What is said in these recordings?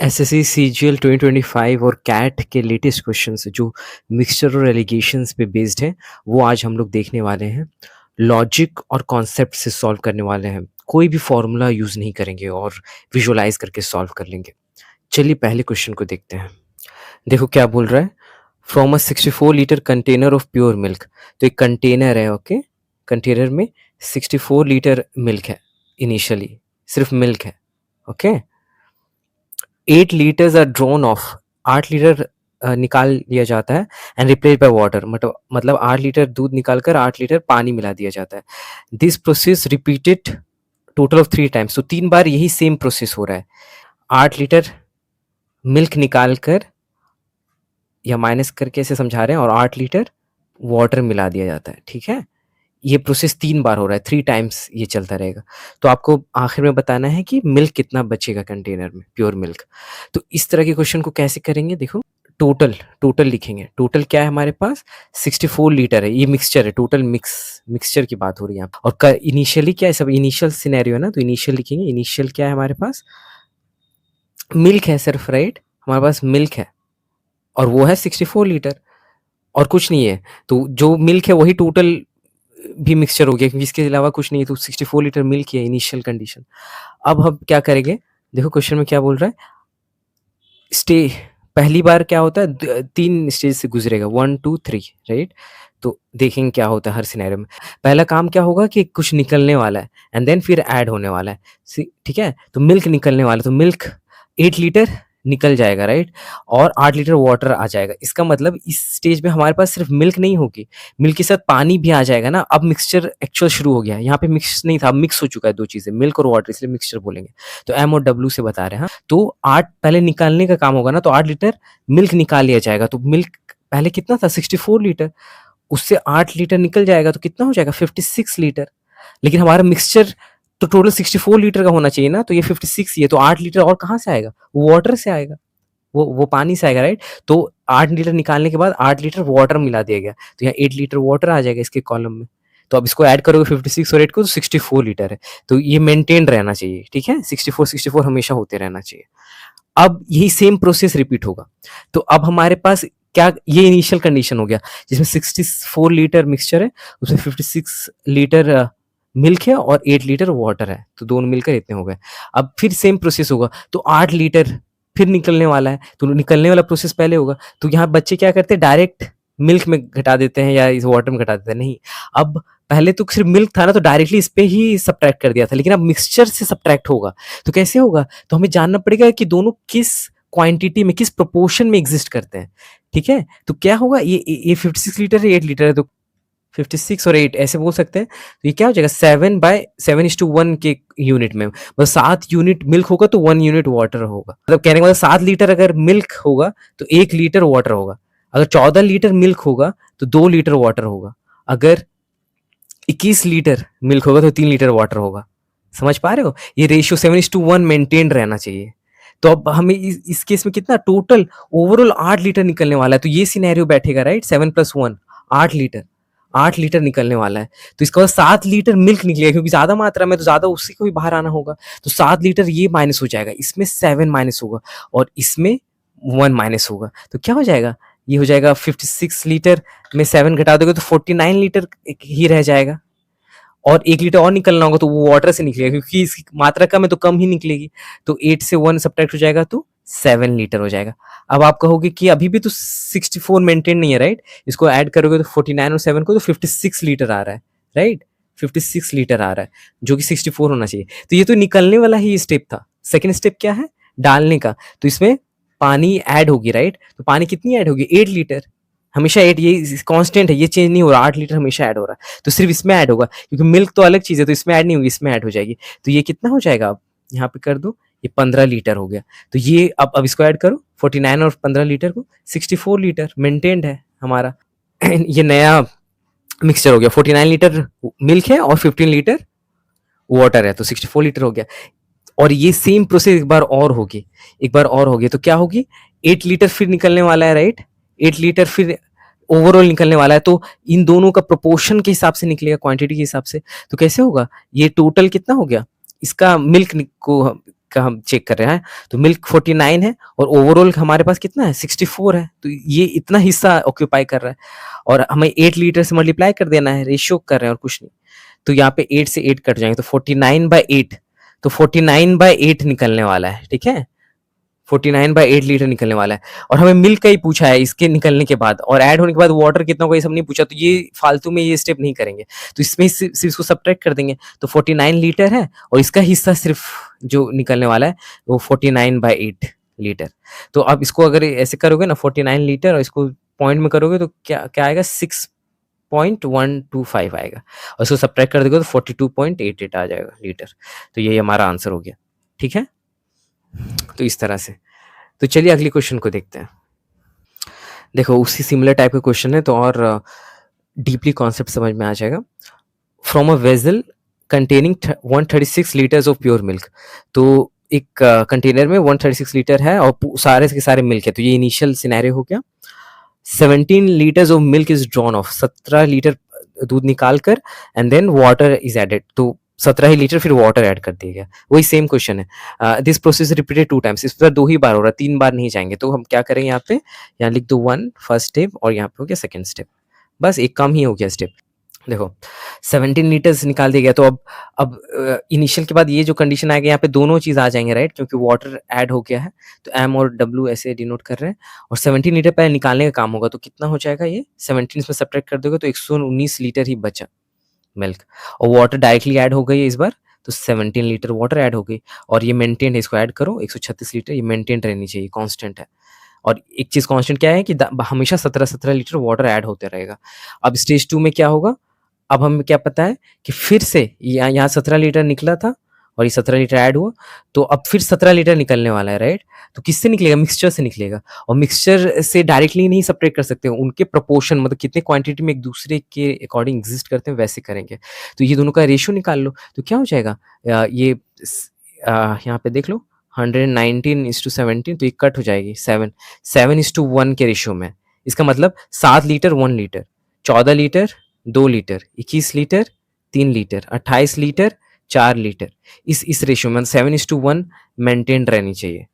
SSC CGL 2025 और cat के latest questions जो मिक्सचर और एलिगेशंस पे बेस्ड हैं वो आज हम लोग देखने वाले हैं। लॉजिक और कॉन्सेप्ट से सॉल्व करने वाले हैं, कोई भी फॉर्मूला यूज़ नहीं करेंगे और विजुअलाइज करके सॉल्व कर लेंगे। चलिए पहले क्वेश्चन को देखते हैं। देखो क्या बोल रहा है, from a 64 litre container of pure milk. तो एक कंटेनर है, ओके, कंटेनर में 64 लीटर मिल्क है, इनिशियली सिर्फ मिल्क है, okay. 8 litres are drawn off, 8 litre निकाल लिया जाता है एंड रिप्लेस बाय वाटर, मतलब 8 लीटर दूध निकाल कर 8 लीटर पानी मिला दिया जाता है। This process repeated total of 3 times. तो 3 बार यही सेम प्रोसेस हो रहा है। 8 लीटर मिल्क निकाल कर या माइनस करके ऐसे समझा रहे हैं और 8 लीटर वाटर मिला दिया जाता है, ठीक है। ये प्रोसेस 3 बार हो रहा है, 3 टाइम्स ये चलता रहेगा। तो आपको आखिर में बताना है कि मिल्क कितना बचेगा कंटेनर में, प्योर मिल्क। तो इस तरह के क्वेश्चन को कैसे करेंगे, देखो टोटल लिखेंगे। टोटल क्या है हमारे पास, 64 लीटर है, ये मिक्सचर है, टोटल मिक्सचर की बात हो रही है यहाँ पे। और इनिशियली क्या है, सब इनिशियल सिनेरियो है ना, तो इनिशियल लिखेंगे। इनिशियल क्या है हमारे पास, मिल्क है सिर्फ, राइट, हमारे पास मिल्क है और वो है 64 लीटर और कुछ नहीं है। तो जो मिल्क है वही टोटल भी मिक्सचर हो गया क्योंकि इसके अलावा कुछ नहीं है। तो 64 लीटर मिल्क है इनिशियल कंडीशन। अब हम क्या करेंगे, देखो क्वेश्चन में क्या बोल रहा है, स्टे पहली बार क्या होता है, 3 स्टेज से गुजरेगा, 1 2 3, राइट। तो देखेंगे क्या होता है हर सिनेरियो में। पहला काम क्या होगा कि कुछ निकलने वाला है एंड देन फिर ऐड होने वाला है, ठीक है। तो मिल्क निकलने वाला है, तो मिल्क 8 लीटर निकल जाएगा, राइट, और 8 लीटर वाटर आ जाएगा। इसका मतलब इस स्टेज में हमारे पास सिर्फ मिल्क नहीं होगी, मिल्क के साथ पानी भी आ जाएगा ना। अब मिक्सचर एक्चुअल शुरू हो गया है, यहाँ पे मिक्स नहीं था, अब मिक्स हो चुका है दो चीजें, मिल्क और वाटर, इसलिए मिक्सचर बोलेंगे। तो एम और डब्ल्यू से बता रहे हैं। तो 8 पहले निकालने का काम होगा ना, तो 8 लीटर मिल्क निकाल लिया जाएगा। तो मिल्क पहले कितना था, 64 लीटर, उससे 8 लीटर निकल जाएगा तो कितना हो जाएगा, 56 लीटर। लेकिन हमारा मिक्सचर तो टोटल 64 लीटर का होना चाहिए ना, तो ये 56 ही है, तो 8 लीटर और कहाँ से आएगा, वो वाटर से आएगा, वो पानी से आएगा, राइट। तो 8 लीटर निकालने के बाद 8 लीटर वाटर मिला दिया गया, तो यहाँ 8 लीटर वाटर आ जाएगा इसके कॉलम में। तो अब इसको ऐड करोगे 56 और 8 को, तो 64 लीटर है। तो ये मेंटेन रहना चाहिए, ठीक है, 64 हमेशा होते रहना चाहिए। अब यही सेम प्रोसेस रिपीट होगा। तो अब हमारे पास क्या, ये इनिशियल कंडीशन हो गया जिसमें 64 लीटर मिक्सचर है, उसमें 56 लीटर मिल्क है और 8 लीटर वाटर है, तो दोनों मिलकर इतने हो गए। अब फिर सेम प्रोसेस होगा, तो 8 लीटर फिर निकलने वाला है, तो निकलने वाला प्रोसेस पहले होगा। तो यहाँ बच्चे क्या करते हैं, डायरेक्ट मिल्क में घटा देते हैं या इस वाटर में घटा देते हैं, नहीं। अब पहले तो सिर्फ मिल्क था ना, तो डायरेक्टली इस पे ही सब्ट्रैक्ट कर दिया था, लेकिन अब मिक्सचर से सब्ट्रैक्ट होगा। तो कैसे होगा, तो हमें जानना पड़ेगा कि दोनों किस क्वांटिटी में, किस प्रोपोर्शन में एग्जिस्ट करते हैं, ठीक है। तो क्या होगा, ये 56 लीटर है, 8 लीटर है, तो 56 और 8 ऐसे बोल सकते हैं। तो ये क्या हो जाएगा, 7/7:1 के यूनिट में, मतलब 7 यूनिट मिल्क होगा तो 1 यूनिट वाटर होगा। मतलब कहने का मतलब 7 लीटर अगर मिल्क होगा तो 1 लीटर वाटर होगा। अगर 14 लीटर मिल्क होगा तो 2 लीटर वाटर होगा। अगर 21 लीटर मिल्क होगा तो 3 लीटर वाटर होगा। समझ पा रहे हो, ये रेशियो 7:1 मेंटेन रहना चाहिए। तो अब हमें इस केस में कितना, टोटल ओवरऑल 8 लीटर निकलने वाला है। तो ये सिनेरियो बैठेगा, राइट, 7 + 1 8 लीटर, 8 लीटर निकलने वाला है। तो इसका मतलब 7 लीटर मिल्क निकलेगा, क्योंकि ज्यादा मात्रा में तो ज्यादा उसी को भी बाहर आना होगा। तो 7 लीटर ये माइनस हो जाएगा, इसमें 7 माइनस होगा और इसमें 1 माइनस होगा। तो क्या हो जाएगा, ये हो जाएगा 56 लीटर में 7 घटा दोगे तो 49 लीटर ही रह जाएगा। और 1 लीटर और निकलना होगा तो वो वाटर से निकलेगा, क्योंकि इसकी मात्रा कम है तो कम ही निकलेगी। तो 8 से 1 सब्ट्रैक्ट हो जाएगा तो 7 लीटर हो जाएगा। अब आप कहोगे कि अभी भी तो 64 मेंटेन नहीं है, राइट, इसको ऐड करोगे तो 49 और 7 को तो 56 लीटर आ रहा है, राइट, 56 लीटर आ रहा है, जो कि 64 होना चाहिए। तो ये तो निकलने वाला ही स्टेप था। सेकेंड स्टेप क्या है, डालने का। तो इसमें पानी ऐड होगी, राइट, तो पानी कितनी ऐड होगी, 8 लीटर, हमेशा 8, ये कांस्टेंट है, ये चेंज नहीं हो रहा, 8 लीटर हमेशा ऐड हो रहा है। तो सिर्फ इसमें ऐड होगा, क्योंकि मिल्क तो अलग चीज है, तो इसमें ऐड नहीं होगी, इसमें ऐड हो जाएगी। तो ये कितना हो जाएगा, अब यहाँ पे कर दो, ये 15 लीटर हो गया। तो ये अब इसको ऐड करो, 49 और 15 लीटर को, 64 लीटर मेंटेन्ड है हमारा। ये नया मिक्सचर हो गया, 49 लीटर मिल्क है और 15 लीटर वाटर है, तो 64 लीटर हो गया। और ये सेम प्रोसेस एक बार और होगी, एक बार और होगी, तो क्या होगी, 8 लीटर फिर निकलने वाला है, राइट, 8 लीटर फिर ओवरऑल निकलने वाला है। तो इन दोनों का प्रोपोर्शन के हिसाब से निकलेगा, क्वांटिटी के हिसाब से। तो कैसे होगा, ये टोटल कितना हो गया, इसका मिल्क को का हम चेक कर रहे हैं, तो मिल्क 49 है और ओवरऑल हमारे पास कितना है 64 है, तो ये इतना हिस्सा ऑक्यूपाई कर रहा है और हमें 8 लीटर से मल्टीप्लाई कर देना है, रेशियो कर रहे हैं और कुछ नहीं। तो यहाँ पे 8 से 8 कट जाएंगे तो 49/8, तो 49/8 निकलने वाला है, ठीक है। 49/8 लीटर निकलने वाला है और हमें मिल्क का ही पूछा है इसके निकलने के बाद, और ऐड होने के बाद वाटर कितना होगा ये सब नहीं पूछा, तो ये फालतू में ये स्टेप नहीं करेंगे, तो इसमें सिर्फ इसको सब्ट्रैक्ट कर देंगे। तो 49 लीटर है और इसका हिस्सा सिर्फ जो निकलने वाला है वो 49/8 लीटर। तो अब इसको अगर ऐसे करोगे ना 49 लीटर और इसको पॉइंट में करोगे तो क्या क्या आएगा 6.125 आएगा और इसको सब्ट्रैक्ट कर दोगे तो 42.88 आ जाएगा लीटर। तो यही हमारा आंसर हो गया, ठीक है। तो इस तरह से, तो चलिए अगली क्वेश्चन को देखते हैं। देखो उसी सिमिलर टाइप का क्वेश्चन है तो और डीपली कॉन्सेप्ट समझ में आ जाएगा। From a vessel containing 136 litres of pure milk, तो एक कंटेनर में 136 लीटर है और सारे के सारे मिल्क है, तो ये इनिशियल सिनेरियो हो गया। 17 litres of milk is drawn off, 17 litre दूध निकाल कर and then water is added, तो 17 ही लीटर फिर वाटर ऐड कर दिया गया। वही सेम क्वेश्चन है। दिस प्रोसेस रिपीटेड 2 टाइम्स, इस पर 2 ही बार हो रहा है, 3 बार नहीं जाएंगे। तो हम क्या करेंगे यहाँ पे, यहाँ लिख दो 1 फर्स्ट स्टेप और यहाँ पे हो गया सेकंड स्टेप, बस एक कम ही हो गया स्टेप। देखो 17 लीटर्स निकाल दिया गया, तो अब इनिशियल के बाद ये जो कंडीशन आएगा यहाँ पे दोनों चीज आ जाएंगे, राइट, क्योंकि वाटर ऐड हो गया है, तो एम और डब्ल्यू ऐसे डिनोट कर रहे हैं। और 17 लीटर पहले निकालने का काम होगा, तो कितना हो जाएगा ये 17 इसमें सब्ट्रैक्ट कर दोगे तो 119 लीटर ही बचा मिल्क, और वाटर डायरेक्टली ऐड हो गई है इस बार, तो 17 लीटर वाटर ऐड हो गई और ये मेंटेन है, इसको ऐड करो 136 लीटर, ये मेंटेन रहनी चाहिए, कांस्टेंट है। और एक चीज कांस्टेंट क्या है कि हमेशा 17 लीटर वाटर ऐड होते रहेगा। अब स्टेज 2 में क्या होगा, अब हमें क्या पता है कि फिर से यहाँ 17 लीटर निकला था और ये 17 लीटर ऐड हुआ, तो अब फिर 17 लीटर निकलने वाला है, राइट। तो किससे निकलेगा, मिक्सचर से निकलेगा, और मिक्सचर से डायरेक्टली नहीं सेपरेट कर सकते, उनके प्रोपोर्शन मतलब कितने क्वांटिटी में एक दूसरे के अकॉर्डिंग एग्जिस्ट करते हैं वैसे करेंगे। तो ये दोनों का रेशियो निकाल लो, तो क्या हो जाएगा, ये यहाँ पे देख लो 119:17, तो ये कट हो जाएगी 7:1 के रेशियो में। इसका मतलब 7 litre 1 litre, 14 litre 2 litre, 21 litre 3 litre, 28 litre 4 litre, इस रेशियो में 7:1 मेंटेन रहनी चाहिए,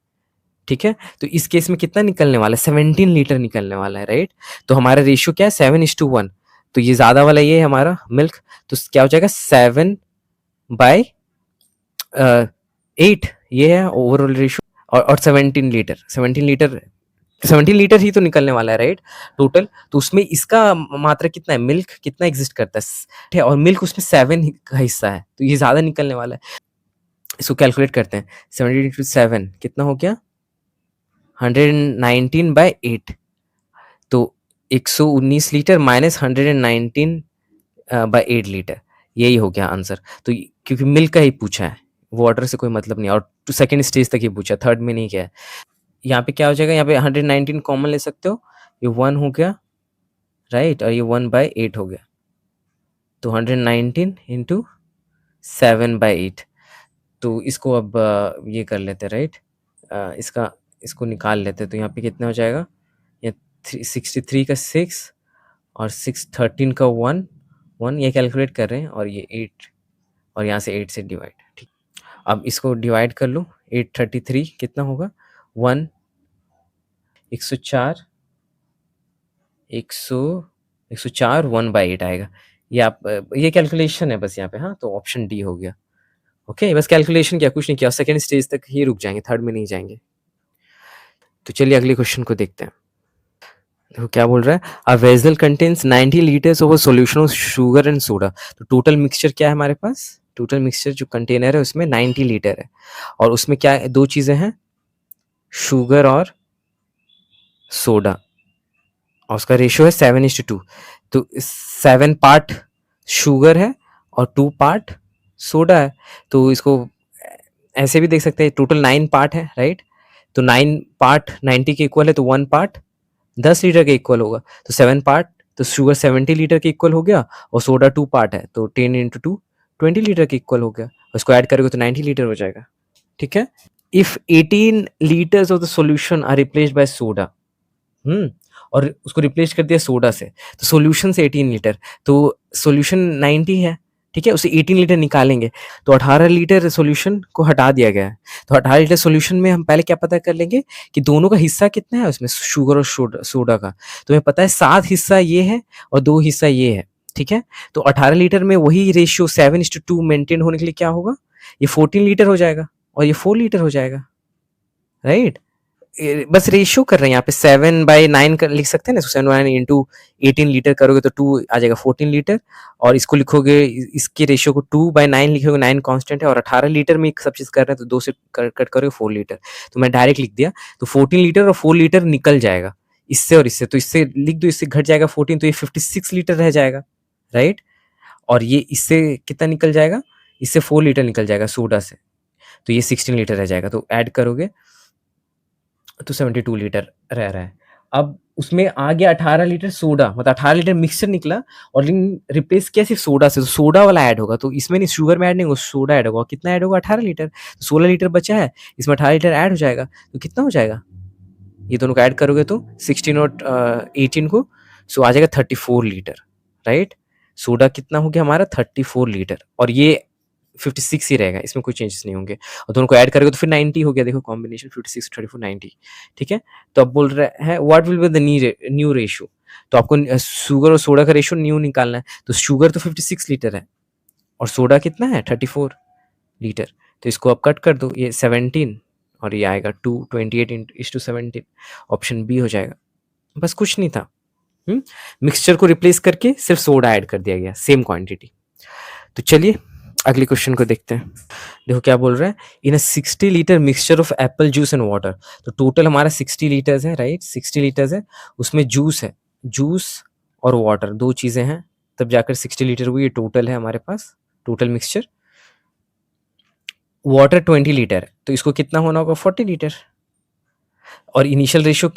ठीक है। तो इस केस में कितना निकलने वाला है, 17 लीटर निकलने वाला है, राइट। तो हमारा रेशियो क्या है 7:1, तो ये ज्यादा वाला ये है हमारा मिल्क, तो क्या हो जाएगा 7/8, ये है ओवरऑल रेशियो। और 17 लीटर ही तो निकलने वाला है, राइट, टोटल। तो उसमें इसका मात्रा कितना है, मिल्क कितना एग्जिस्ट करता है, और मिल्क उसमें 7 का हिस्सा है, तो ये ज्यादा निकलने वाला है। इसको कैलकुलेट करते हैं, 17 × 7 कितना हो गया 119/8, तो 119 लीटर माइनस 119/8 लीटर, यही हो गया आंसर। तो क्योंकि मिल्क का ही पूछा है, वाटर से कोई मतलब नहीं, और सेकेंड स्टेज तक ही पूछा, थर्ड में नहीं किया है। यहाँ पे क्या हो जाएगा, यहाँ पे 119 कॉमन ले सकते हो, ये 1 हो गया, राइट, और ये 1/8 हो गया, तो 119 × 7/8। तो इसको अब ये कर लेते हैं, राइट, इसको निकाल लेते हैं, तो यहाँ पे कितना हो जाएगा, ये 63 का 6 और 613 का 1 ये कैलकुलेट कर रहे हैं, और ये 8 और यहाँ से 8 से डिवाइड, ठीक। अब इसको डिवाइड कर लो, 833 कितना होगा 1 104 104 1/8 आएगा। ये आप ये कैलकुलेशन है बस यहाँ पे, हाँ, तो ऑप्शन डी हो गया। ओके, बस कैलकुलेशन किया, कुछ नहीं किया, सेकेंड स्टेज तक ही रुक जाएंगे, थर्ड में नहीं जाएंगे। तो चलिए अगले क्वेश्चन को देखते हैं। देखो क्या बोल रहा है, a vessel contains 90 litres of a solution of sugar and soda, तो टोटल मिक्सचर क्या है हमारे पास, टोटल मिक्सचर जो कंटेनर है उसमें 90 लीटर है, और उसमें क्या है, दो चीजें हैं, शुगर और सोडा, और उसका रेशियो है 7:2, तो 7 पार्ट शुगर है और 2 पार्ट सोडा है, तो इसको ऐसे भी देख सकते हैं, टोटल 9 पार्ट है, राइट। तो 9 पार्ट 90 के इक्वल है, तो 1 पार्ट 10 लीटर के इक्वल होगा, तो 7 पार्ट, तो शुगर 70 लीटर के इक्वल हो गया, और सोडा 2 पार्ट है, तो 10 × 2 20 लीटर के इक्वल हो गया, उसको ऐड करोगे तो 90 लीटर हो जाएगा, ठीक है। If 18 litres of the solution are replaced by soda, और उसको रिप्लेस कर दिया सोडा से, तो सॉल्यूशन से 18 लीटर, तो सॉल्यूशन 90 है, ठीक है? उससे 18 लीटर निकालेंगे, तो 18 लीटर सॉल्यूशन को हटा दिया गया है। तो 18 लीटर सॉल्यूशन में हम पहले क्या पता कर लेंगे कि दोनों का हिस्सा कितना है उसमें, शुगर और सोडा का। तो हमें पता है 7 हिस्सा ये है और 2 हिस्सा ये है, ठीक है? तो 18 लीटर में वही रेशियो 7:2 मेंटेन होने के लिए क्या होगा, ये 14 लीटर हो जाएगा और ये 4 लीटर हो जाएगा, राइट? बस रेशियो कर रहे हैं यहाँ पे, 7/9 कर लिख सकते हैं ना, 7/9 इंटू 18 लीटर करोगे तो 2 आ जाएगा 14 लीटर, और इसको लिखोगे, इसके रेशियो को 2/9 लिखोगे, 9 कांस्टेंट है, और 18 लीटर में सब चीज कर रहे हैं तो 2 से कट करोगे 4 लीटर, तो मैं डायरेक्ट लिख दिया। तो 14 लीटर और 4 लीटर निकल जाएगा इससे और इससे, तो इससे लिख दो, इससे घट जाएगा 14, तो ये 56 लीटर रह जाएगा, राइट? और ये इससे कितना निकल जाएगा, इससे 4 लीटर निकल जाएगा सोडा से, तो ये 16 लीटर रह जाएगा। तो ऐड करोगे तो 72 लीटर रह रहा है। अब उसमें आ गया 18 लीटर सोडा, मतलब 18 लीटर मिक्सचर निकला, और लेकिन रिप्लेस किया सिर्फ सोडा से, तो सोडा वाला ऐड होगा, तो इसमें नहीं, शुगर में ऐड नहीं होगा, सोडा ऐड होगा। कितना ऐड होगा, 18 लीटर, तो 16 लीटर बचा है, इसमें 18 लीटर ऐड हो जाएगा, तो कितना हो जाएगा, ये दोनों को ऐड करोगे तो 16 और 18 को, सो आ जाएगा 34 लीटर, राइट? सोडा कितना हो गया हमारा, 34 लीटर, और ये 56 ही रहेगा, इसमें कोई चेंजेस नहीं होंगे, और दोनों को ऐड करोगे तो फिर 90 हो गया। देखो कॉम्बिनेशन 56 34 90, ठीक है? तो अब बोल रहा है what will be the new ratio, तो आपको शुगर और सोडा का रेशियो न्यू निकालना है। तो शुगर तो 56 लीटर है और सोडा कितना है, 34 लीटर, तो इसको आप कट कर दो, ये 17 और ये आएगा 228:17, ऑप्शन बी हो जाएगा। बस कुछ नहीं था, मिक्सचर को रिप्लेस करके सिर्फ सोडा ऐड कर दिया गया, सेम क्वांटिटी। तो चलिए अगले क्वेश्चन को देखते हैं। देखो क्या बोल रहा है, इन अ 60 litre mixture of Apple juice and water, तो टोटल हमारा 60 लीटर्स है, राइट? 60 लीटर्स है, उसमें जूस है, जूस और वाटर दो चीजें हैं, तब जाकर 60 लीटर हुई, ये टोटल है हमारे पास, टोटल मिक्सचर। वाटर 20 लीटर, तो इसको कितना होना होगा, 40 लीटर, और इनिशियल रेशियो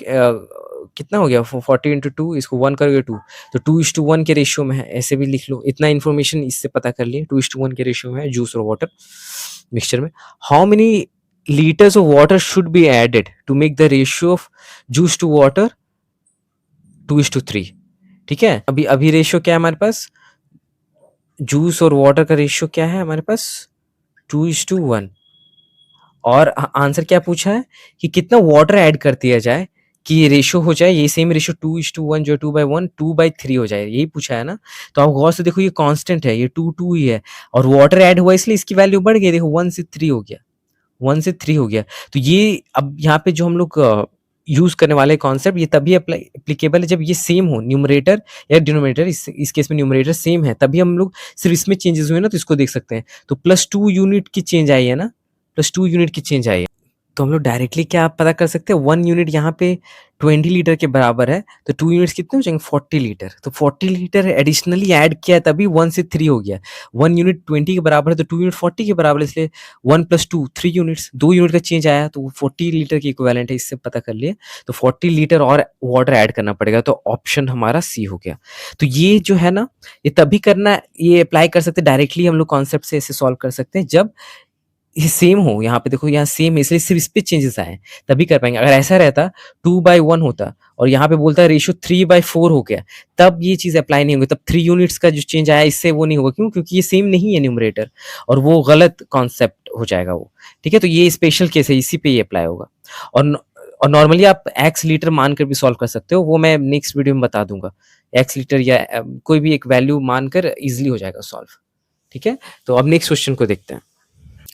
कितना हो गया, 40 इंटू 2, इसको 1 करोगे 2, तो 2:1 के रेशियो में है, ऐसे भी लिख लो, इतना इन्फॉर्मेशन इससे पता कर लिए, 2:1 के रेशियो में है जूस और वाटर मिक्सचर में। How many litres of water should be added to make the ratio of juice to water 2:3, ठीक है? अभी अभी रेशियो क्या है हमारे पास, जूस और वाटर का रेशियो क्या है हमारे पास, 2:1, और आंसर क्या पूछा है कि कितना वाटर ऐड कर दिया जाए कि ये रेशियो हो जाए, ये सेम रेशियो 2:1 जो 2/1 2/3 हो जाए, यही पूछा है ना? तो आप गौर से देखो, ये कांस्टेंट है, ये 2 ही है, और वाटर ऐड हुआ इसलिए इसकी वैल्यू बढ़ गई, देखो 1 से 3 हो गया, 1 से 3 हो गया। तो ये अब यहाँ पे जो हम लोग यूज करने वाले कॉन्सेप्ट, ये तभी एप्लीकेबल है जब ये सेम हो, न्यूमरेटर या डिनोमिनेटर, इस केस में न्यूमरेटर सेम है, तभी हम लोग सिर्फ इसमें चेंजेस हुए ना, तो इसको देख सकते हैं। तो +2 यूनिट की चेंज आई है ना, +2 यूनिट की चेंज आई है, तो हम लोग डायरेक्टली क्या पता कर सकते हैं, 1 यूनिट यहाँ पे 20 लीटर के बराबर है, तो 2 यूनिट्स कितने हो जाएंगे, 40 लीटर, तो 40 लीटर एडिशनली ऐड किया है, तभी 1 से 3 हो गया। 1 यूनिट 20 के बराबर है, तो 2 यूनिट 40 के बराबर है, इसलिए 1 + 2 3 यूनिट्स, 2 यूनिट का चेंज आया, तो वो 40 लीटर की इक्विवेलेंट है, इससे पता कर लिए। तो 40 लीटर और वाटर ऐड करना पड़ेगा, तो ऑप्शन हमारा सी हो गया। तो ये जो है ना, ये तभी करना, ये अप्लाई कर सकते हैं डायरेक्टली, हम लोग कॉन्सेप्ट से ऐसे सॉल्व कर सकते हैं जब ये सेम हो। यहाँ पे देखो, यहाँ सेम है, इसलिए सिर्फ इस पे चेंजेस आए, तभी कर पाएंगे। अगर ऐसा रहता 2/1 होता और यहाँ पे बोलता है रेशियो 3/4 हो गया, तब ये चीज अप्लाई नहीं होगी, तब 3 यूनिट्स का जो चेंज आया इससे वो नहीं होगा, क्यों, क्योंकि ये सेम नहीं है न्यूमरेटर, और वो गलत कॉन्सेप्ट हो जाएगा वो, ठीक है? तो ये स्पेशल केस है, इसी पे ये अप्लाई होगा। और नॉर्मली आप एक्स लीटर मानकर भी सॉल्व कर सकते हो, वो मैं नेक्स्ट वीडियो में बता दूंगा। एक्स लीटर या कोई भी एक वैल्यू मानकर इजिली हो जाएगा सॉल्व, ठीक है? तो अब नेक्स्ट क्वेश्चन को देखते हैं।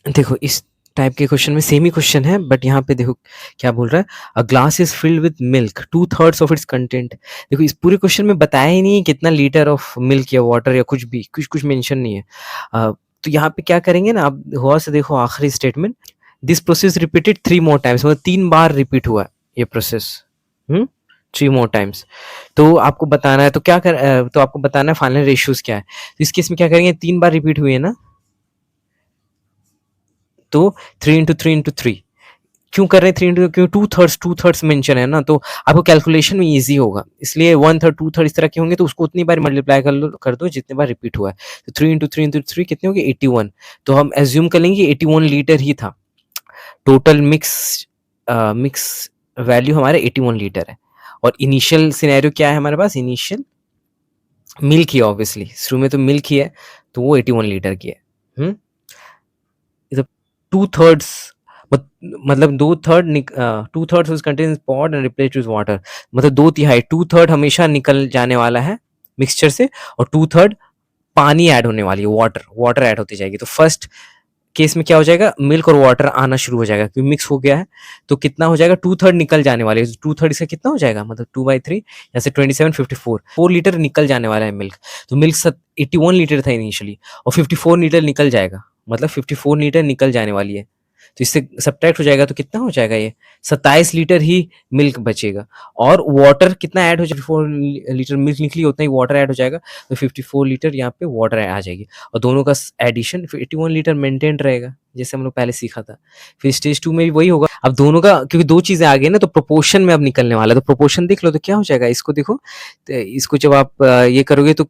देखो इस टाइप के क्वेश्चन में सेम ही क्वेश्चन है, बट यहाँ पे देखो क्या बोल रहा है, a glass is filled with milk 2/3 of its content. देखो इस पूरे क्वेश्चन में बताया ही नहीं है कितना लीटर ऑफ मिल्क या वाटर या कुछ भी, कुछ मेंशन नहीं है। तो यहाँ पे क्या करेंगे ना, आप गौर से देखो आखिरी statement, this process repeated 3 more times, मतलब 3 बार रिपीट हुआ ये प्रोसेस, 3 more टाइम्स। तो आपको बताना है, तो क्या कर तो आपको बताना है फाइनल रेशियोज क्या है। तो इस केस में क्या करेंगे, 3 बार रिपीट हुए है ना, तो 3 × 3 × 3 क्यों कर रहे हैं, 3 क्यों, 2/3 मेंशन है ना, तो आपको कैलकुलेशन में इजी होगा, इसलिए 1/3 2/3 इस तरह के होंगे, तो उसको उतनी बार मल्टीप्लाई कर दो जितने बार रिपीट हुआ है। तो 3 × 3 × 3 कितने हो गए, 81। तो हम एज्यूम कर लेंगे 81 लीटर ही था, टोटल मिक्स वैल्यू हमारे 81 लीटर है। और इनिशियल सिनेरियो क्या है हमारे पास, इनिशियल मिल्क ही ऑब्वियसली, शुरू में तो मिल्क ही है, तो वो 81 लीटर की है। हुँ? इज़ 2/3 मत मतलब 2/3 2/3 is contained in pot and replaced with water, मतलब 2/3 2/3 हमेशा निकल जाने वाला है मिक्सचर से और 2/3 पानी ऐड होने वाली है, वाटर ऐड होती जाएगी। तो फर्स्ट केस में क्या हो जाएगा, मिल्क और वाटर आना शुरू हो जाएगा क्योंकि मिक्स हो गया है। तो कितना हो जाएगा, 2/3 निकल जाने वाले, 2/3 इसका कितना हो जाएगा, मतलब 2/3 जैसे 27 54 4 लीटर निकल जाने वाला है मिल्क। तो मिल्क 81 लीटर था इनिशियली और 54 लीटर निकल जाएगा, मतलब 54 लीटर निकल जाने वाली है। तो इससे सब्ट्रैक्ट हो जाएगा तो कितना हो जाएगा, ये 27 लीटर ही मिल्क बचेगा। और वाटर कितना ऐड हो जाएगा, 4 लीटर मिल्क निकली उतना ही वाटर ऐड हो जाएगा, तो 54 लीटर यहाँ पे वाटर आ जाएगी और दोनों का एडिशन 81 लीटर मेंटेन रहेगा, जैसे हम लोग पहले सीखा था। फिर स्टेज 2 में भी वही होगा। अब दोनों का क्योंकि 2 चीज़ें आ गई ना, तो प्रोपोर्शन में अब निकलने वाला है। तो प्रोपोर्शन देख लो तो क्या हो जाएगा, इसको देखो। तो इसको जब आप ये करोगे तो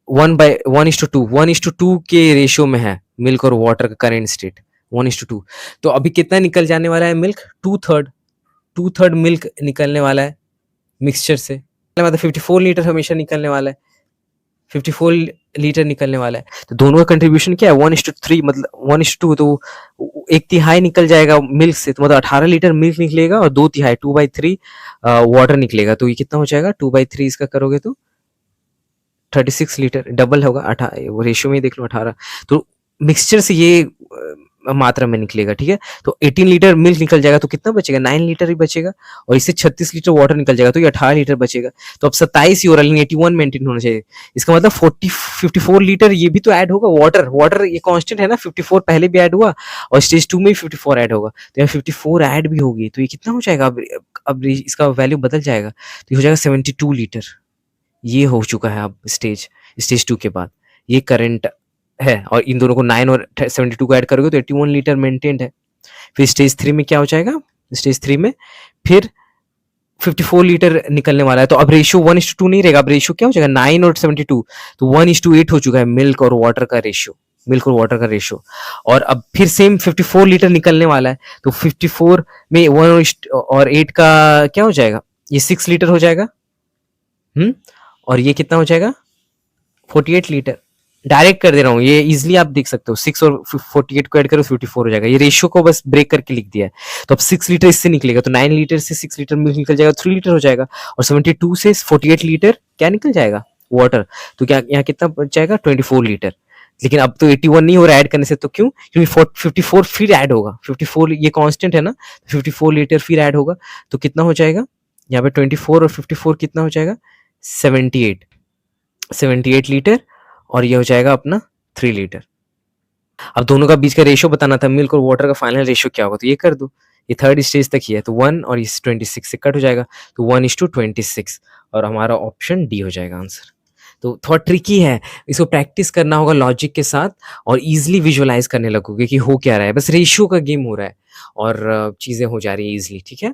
1:1:2 1:2 के रेशियो में है मिल्क और वाटर का करेंट स्टेट, 1:2। तो अभी कितना निकल जाने वाला है मिल्क, 2/3 मिल्क निकलने वाला है मिक्सचर से, मतलब 54 लीटर हमेशा निकलने वाला है, 54 लीटर निकलने वाला है। तो दोनों का कंट्रीब्यूशन क्या है, 1:3, मतलब 1:2, तो 1/3 निकल जाएगा मिल्क से, तो मतलब 18 लीटर मिल्क निकलेगा और 2/3 2/3 वाटर निकलेगा। तो ये कितना हो जाएगा, 2/3 इसका करोगे तो 36 लीटर, डबल होगा, वो रेशियो में ही देख लो 18। तो मिक्सचर से ये मात्रा में निकलेगा, ठीक है। तो 18 लीटर मिल्क निकल जाएगा तो कितना बचेगा, 9 लीटर ही बचेगा और इससे 36 लीटर वाटर निकल जाएगा तो ये 18 लीटर बचेगा। तो अब 27 ही हो रहा है, लेकिन 81 मेंटेन होना चाहिए। इसका मतलब 54 लीटर ये भी तो ऐड होगा, वाटर ये कांस्टेंट है ना, 54 पहले भी ऐड हुआ और स्टेज 2 में भी 54 ऐड होगा, तो यहाँ 54 ऐड भी होगी, तो ये कितना हो जाएगा, अब इसका वैल्यू बदल जाएगा, तो ये हो जाएगा 72 लीटर। ये हो चुका है अब स्टेज 2 के बाद, ये करंट है। और इन दोनों को 9 और 72 को ऐड करोगे तो 81 लीटर मेंटेन्ड है। फिर स्टेज 3 में क्या हो जाएगा, स्टेज 3 में फिर 54 लीटर निकलने वाला है। तो अब रेशियो 1:2 नहीं रहेगा, अब रेशियो क्या हो जाएगा, 9 और 72, तो 1:8 हो चुका है मिल्क और वाटर का रेशियो। और अब फिर सेम 54 लीटर निकलने वाला है, तो 54 में 1 और 8 का क्या हो जाएगा, ये 6 लीटर हो जाएगा। और ये कितना हो जाएगा, 48 लीटर। डायरेक्ट कर दे रहा हूँ, ये इजिली आप देख सकते हो, 6 और 48 को ऐड करो 54 हो जाएगा। ये रेशियो को बस ब्रेक करके लिख दिया है। तो अब 6 लीटर इससे निकलेगा, तो 9 लीटर से 6 लीटर मिल्क निकल जाएगा, 3 लीटर हो जाएगा। और 72 से 48 लीटर क्या निकल जाएगा, वाटर। तो क्या यहाँ कितना बच जाएगा, 24 लीटर। लेकिन अब तो 81 नहीं हो रहा ऐड करने से, तो क्यों, क्योंकि 54 फिर ऐड होगा, 54 ये कांस्टेंट है ना, 54 लीटर फिर ऐड होगा। तो कितना हो जाएगा यहाँ पे, 24 और 54 कितना हो जाएगा, 78 लीटर। और ये हो जाएगा अपना 3 लीटर। अब दोनों का बीच का रेशियो बताना था, मिल्क और वाटर का फाइनल रेशियो क्या होगा, तो ये कर दो। ये थर्ड स्टेज तक ही है, तो 1 और इस 26 से कट हो जाएगा, तो 1:26 और हमारा ऑप्शन डी हो जाएगा आंसर। तो थोड़ा ट्रिकी है, इसको प्रैक्टिस करना होगा लॉजिक के साथ और इजीली विजुअलाइज करने लगोगे कि हो क्या रहा है, बस रेशियो का गेम हो रहा है और चीज़ें हो जा रही है इजीली, ठीक है।